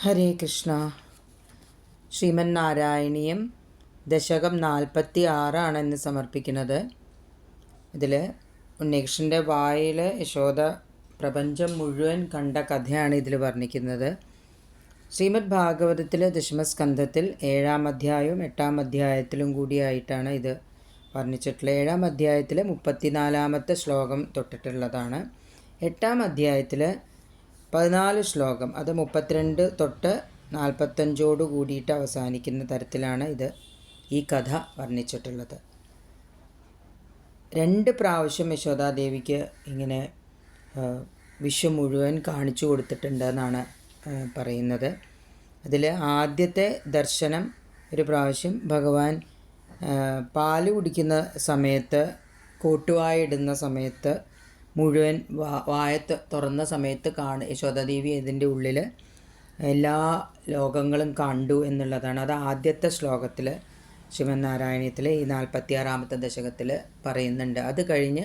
ഹരേ കൃഷ്ണ. ശ്രീമന്നാരായണീയം ദശകം 46 ഇന്ന് സമർപ്പിക്കുന്നത്. ഇതിൽ ഉണ്ണികൃഷ്ണൻ്റെ വായിൽ യശോദ പ്രപഞ്ചം മുഴുവൻ കണ്ട കഥയാണ് ഇതിൽ വർണ്ണിക്കുന്നത്. ശ്രീമദ് ഭാഗവതത്തിൽ ദശമസ്കന്ധത്തിൽ 7-ാം അധ്യായവും 8-ാം അധ്യായത്തിലും കൂടിയായിട്ടാണ് ഇത് വർണ്ണിച്ചിട്ടുള്ളത്. 7-ാം അധ്യായത്തിൽ 34-ാമത്തെ ശ്ലോകം തൊട്ടിട്ടുള്ളതാണ്. 8-ാം അധ്യായത്തിൽ 14 ശ്ലോകം, അത് 32 തൊട്ട് 45 കൂടിയിട്ട് അവസാനിക്കുന്ന തരത്തിലാണ് ഈ കഥ വർണ്ണിച്ചിട്ടുള്ളത്. 2 പ്രാവശ്യം യശോദാദേവിക്ക് ഇങ്ങനെ വിശ്വം മുഴുവൻ കാണിച്ചു കൊടുത്തിട്ടുണ്ടെന്നാണ് പറയുന്നത്. അതിൽ ആദ്യത്തെ ദർശനം ഒരു പ്രാവശ്യം ഭഗവാൻ പാല് കുടിക്കുന്ന സമയത്ത്, കോട്ടുവായിടുന്ന സമയത്ത്, മുഴുവൻ വായ തുറന്ന സമയത്ത് യശോദാദേവി ഇതിൻ്റെ ഉള്ളിൽ എല്ലാ ലോകങ്ങളും കണ്ടു എന്നുള്ളതാണ്. അത് ആദ്യത്തെ ശ്ലോകത്തിൽ ശ്രീമന്നാരായണീയത്തിൽ ഈ 46-ാമത്തെ ദശകത്തിൽ പറയുന്നുണ്ട്. അത് കഴിഞ്ഞ്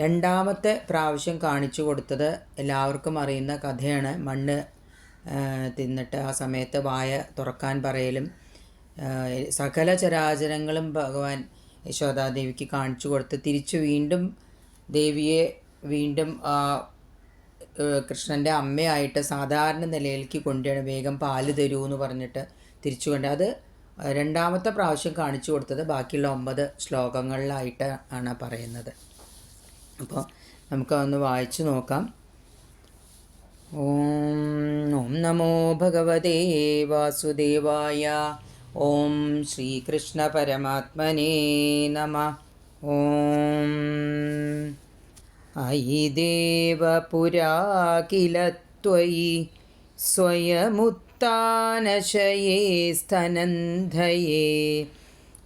2-ാമത്തെ പ്രാവശ്യം കാണിച്ചു കൊടുത്തത് എല്ലാവർക്കും അറിയുന്ന കഥയാണ്. മണ്ണ് തിന്നിട്ട് ആ സമയത്ത് വായ തുറക്കാൻ പറയലും സകല ചരാചരങ്ങളും ഭഗവാൻ യശോദാദേവിക്ക് കാണിച്ചു കൊടുത്ത് തിരിച്ചു വീണ്ടും ദേവിയെ കൃഷ്ണൻ്റെ അമ്മയായിട്ട് സാധാരണ നിലയിലേക്ക് കൊണ്ടുവരണം, വേഗം പാല് തരൂ എന്ന് പറഞ്ഞിട്ട് തിരിച്ചു കൊണ്ട് അത് 2-ാമത്തെ പ്രാവശ്യം കാണിച്ചു കൊടുത്തത് ബാക്കിയുള്ള 9 ശ്ലോകങ്ങളിലായിട്ട് ആണ് പറയുന്നത്. അപ്പോൾ നമുക്കതൊന്ന് വായിച്ചു നോക്കാം. ഓം നമോ ഭഗവതേ വാസുദേവായ. ഓം ശ്രീകൃഷ്ണ പരമാത്മനേ നമഃ. ഓം അയി ദേവപുരാ കില ത്വയി സ്വയമുത്ഥാനശയേ സ്തനന്ധയേ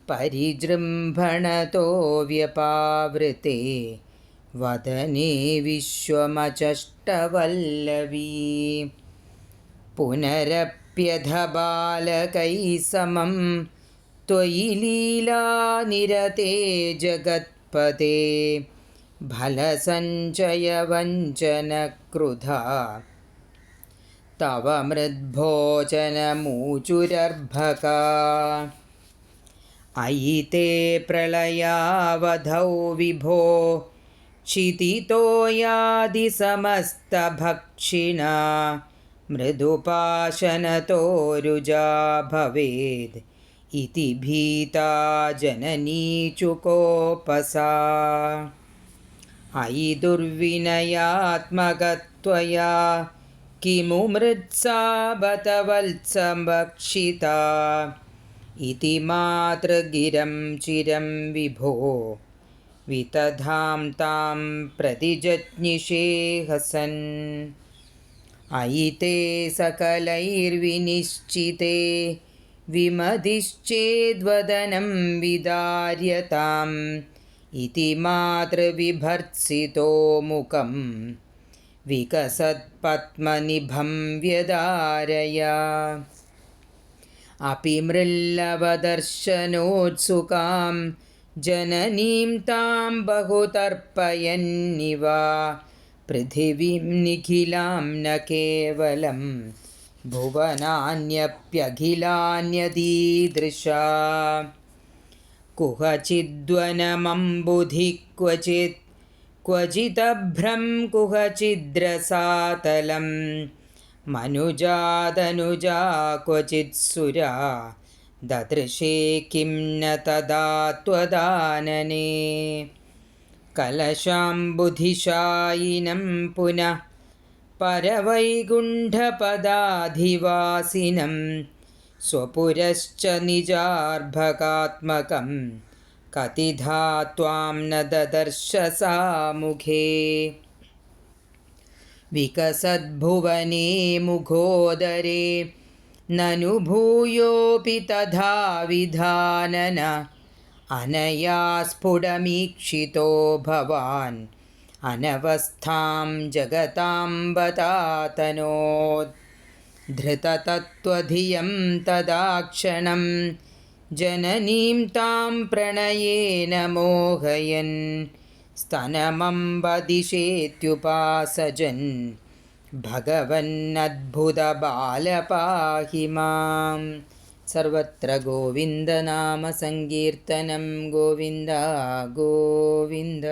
പരിജൃംഭണതോ വ്യപാവൃതേ വദനേ വിശ്വമചഷ്ടവല്ലവീ പുനരപ്യഥ ബാലകൈ സമം ത്വയി ലീലാനിരതേ ജഗത്പദേ ഫലസഞ്ചയവഞ്ചനക്രുധാ തവ മൃദ്ഭോജനമൂചുരർഭകാ അയി തേ പ്രളയാവധൗ വിഭോ ക്ഷിതിതോ യാതി സമസ്തഭക്ഷിണാ മൃദുപാശനതോ രുജാ ഭവേദ് ഇതി ഭീതാ ജനനീ ചുകോപസാ അയി ദുർവിനയാത്മകത്വയാ കിമു മൃത്സാ ബത വത്സഭക്ഷിതാ ഇതി മാതൃഗിരം ചിരം വിഭോ വിതധാം താം പ്രതിജജ്ഞിഷേ ഹസൻ അയി തേ സകലൈർവിനിശ്ചിതേ വിമതിശ്ചേദ്വദനം വിദാര്യതാം ഇതി മാതൃവിഭർത്സിതോ മുഖം വികസത്പത്മനിഭം വ്യദാരയാ അപി മൃല്ലവദർശനോത്സുകാം ജനനീം താം ബഹുതർപ്പയന്നിവ പൃഥിവീം നിഖിലാം ന കേവലം ഭുവനാന്യപ്യഖിലാന്യദീദൃശാ കുഹചിദ്വനമംബുധി ക്വചിതഭ്രം കുഹചിദ്രസാതലം മനുജാതനുജാ ക്വചിത്സുരാ ദദൃശേ കിം ന തദാ ത്വദാനനേ കലശാംബുധിശായിനം പുനഃ പരവൈകുണ്ഠപദാധിവാസിനം സ്വപുരശ്ച നിജാർഭകാത്മകം കതിധാ ത്വാം ന ദദർശ സാമുഖേ വികസദ്ഭുവനേ മുഖോദരേ നനു ഭൂയോപി തഥാ വിധാനന അനയാ സ്ഫുടമീക്ഷിതോ ഭവാൻ അനവസ്ഥാം ജഗതാം ബതാതനോത് ധൃതതത്വധിയം തദാക്ഷണം ജനനീം താം പ്രണയേന മോഹയൻ സ്തനമംബദിശേത്യുപാസജൻ ഭഗവന്നദ്ഭുതബാലപാഹി മാം. സർവത്ര ഗോവിന്ദനാമസങ്കീർത്തനം. ഗോവിന്ദ ഗോവിന്ദ.